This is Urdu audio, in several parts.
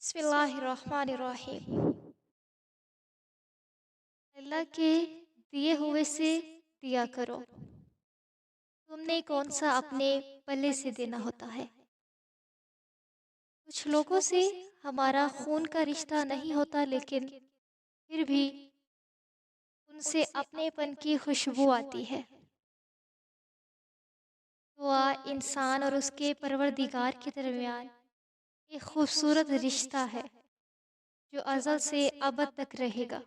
بسم اللہ الرحمن الرحیم۔ اللہ کے دیے ہوئے سے دیا کرو، تم نے کون سا اپنے پلے سے دینا ہوتا ہے۔ کچھ لوگوں سے ہمارا خون کا رشتہ نہیں ہوتا، لیکن پھر بھی ان سے اپنے پن کی خوشبو آتی ہے۔ دعا انسان اور اس کے پروردگار کے درمیان ایک خوبصورت رشتہ ہے جو ازل سے ابد تک رہے گا۔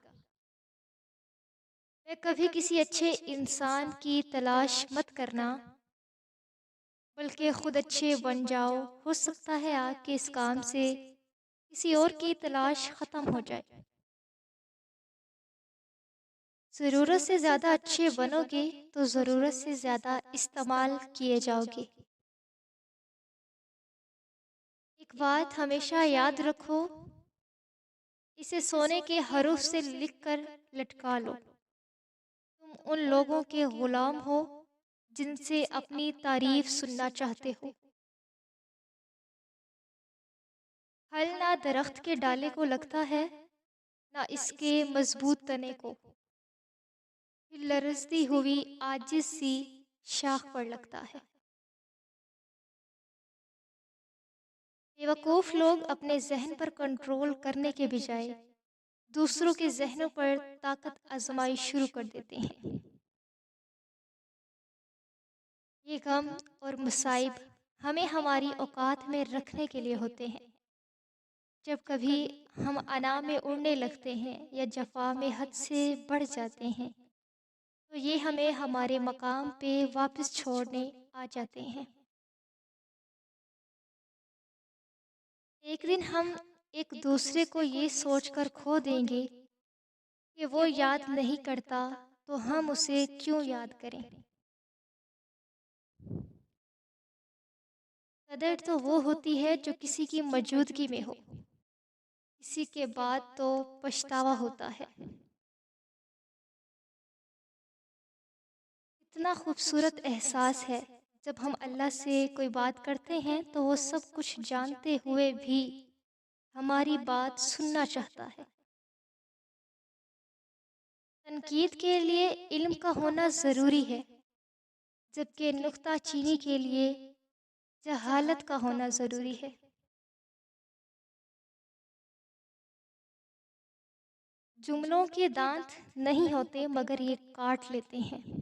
میں کبھی کسی اچھے انسان کی تلاش مت کرنا، بلکہ خود اچھے بن جاؤ۔ ہو سکتا ہے آپ کے اس کام سے کسی اور کی تلاش ختم ہو جائے۔ ضرورت سے زیادہ اچھے بنو گے تو ضرورت سے زیادہ استعمال کیے جاؤ گے۔ ایک بات ہمیشہ یاد رکھو، اسے سونے کے حروف سے لکھ کر لٹکا لو۔ تم ان لوگوں کے غلام ہو جن سے اپنی تعریف سننا چاہتے ہو۔ پھل نہ درخت کے ڈالے کو لگتا ہے، نہ اس کے مضبوط تنے کو، پھر لرزتی ہوئی عاجز سی شاخ پر لگتا ہے۔ بیوقوف لوگ اپنے ذہن پر کنٹرول کرنے کے بجائے دوسروں کے ذہنوں پر طاقت آزمائی شروع کر دیتے ہیں۔ یہ غم اور مصائب ہمیں ہماری اوقات میں رکھنے کے لیے ہوتے ہیں۔ جب کبھی ہم انا میں اڑنے لگتے ہیں یا جفا میں حد سے بڑھ جاتے ہیں، تو یہ ہمیں ہمارے مقام پہ واپس چھوڑنے آ جاتے ہیں۔ ایک دن ہم ایک دوسرے کو یہ سوچ کر کھو دیں گے کہ وہ یاد نہیں کرتا تو ہم اسے کیوں یاد کریں۔ قدر تو وہ ہوتی ہے جو کسی کی موجودگی میں ہو، کسی کے بعد تو پچھتاوا ہوتا ہے۔ اتنا خوبصورت احساس ہے جب ہم اللہ سے کوئی بات کرتے ہیں تو وہ سب کچھ جانتے ہوئے بھی ہماری بات سننا چاہتا ہے۔ تنقید کے لیے علم کا ہونا ضروری ہے، جبکہ نکتہ چینی کے لیے جہالت کا ہونا ضروری ہے۔ جملوں کے دانت نہیں ہوتے مگر یہ کاٹ لیتے ہیں۔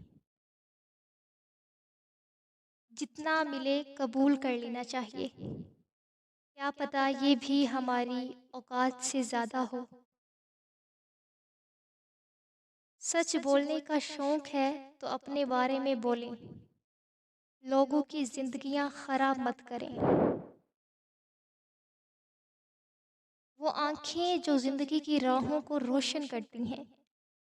جتنا ملے قبول کر لینا چاہیے، کیا پتہ یہ بھی ہماری اوقات سے زیادہ ہو۔ سچ بولنے کا شوق ہے تو اپنے بارے میں بولیں، لوگوں کی زندگیاں خراب مت کریں۔ وہ آنکھیں جو زندگی کی راہوں کو روشن کرتی ہیں،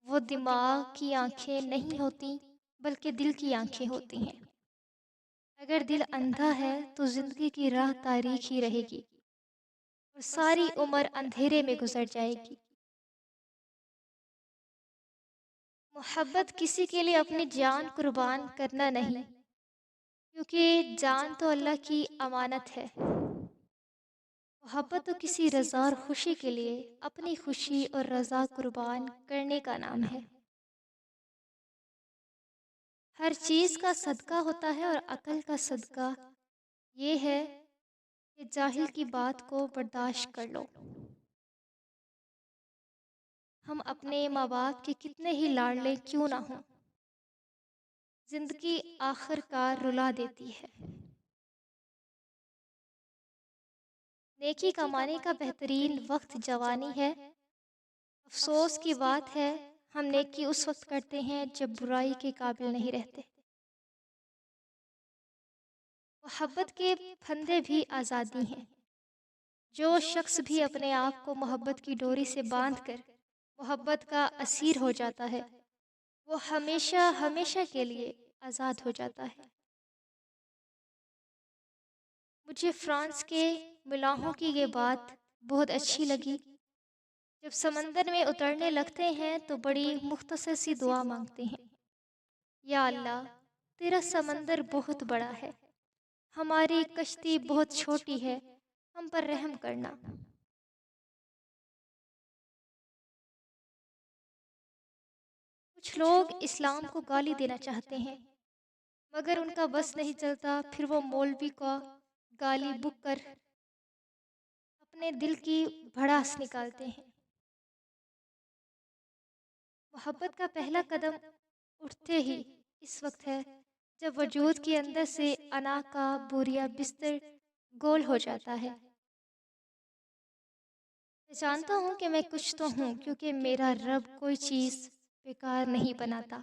وہ دماغ کی آنکھیں نہیں ہوتی بلکہ دل کی آنکھیں ہوتی ہیں۔ اگر دل اندھا ہے تو زندگی کی راہ تاریک ہی رہے گی اور ساری عمر اندھیرے میں گزر جائے گی۔ محبت کسی کے لیے اپنی جان قربان کرنا نہیں، کیونکہ جان تو اللہ کی امانت ہے۔ محبت تو کسی رضا اور خوشی کے لیے اپنی خوشی اور رضا قربان کرنے کا نام ہے۔ ہر چیز کا صدقہ ہوتا ہے اور عقل کا صدقہ یہ ہے کہ جاہل کی بات کو برداشت کر لو۔ ہم اپنے ماں باپ کے کتنے ہی لاڈلے کیوں نہ ہوں، زندگی آخر کار رلا دیتی ہے۔ نیکی کمانے کا بہترین وقت جوانی ہے۔ افسوس کی بات ہے ہم نیکی اس وقت کرتے ہیں جب برائی کے قابل نہیں رہتے۔ محبت کے پھندے بھی آزادی ہیں۔ جو شخص بھی اپنے آپ کو محبت کی ڈوری سے باندھ کر محبت کا اسیر ہو جاتا ہے، وہ ہمیشہ ہمیشہ کے لیے آزاد ہو جاتا ہے۔ مجھے فرانس کے ملاحوں کی یہ بات بہت اچھی لگی۔ جب سمندر میں اترنے لگتے ہیں تو بڑی مختصر سی دعا مانگتے ہیں، یا اللہ تیرا سمندر بہت بڑا ہے، ہماری کشتی بہت چھوٹی ہے، ہم پر رحم کرنا۔ کچھ لوگ اسلام کو گالی دینا چاہتے ہیں، مگر ان کا بس نہیں چلتا، پھر وہ مولوی کا گالی بک کر اپنے دل کی بھڑاس نکالتے ہیں۔ محبت کا پہلا قدم اٹھتے ہی اس وقت ہے جب وجود کے اندر سے انا کا بوریا بستر گول ہو جاتا ہے۔ میں جانتا ہوں کہ میں کچھ تو ہوں، کیونکہ میرا رب کوئی چیز بیکار نہیں بناتا۔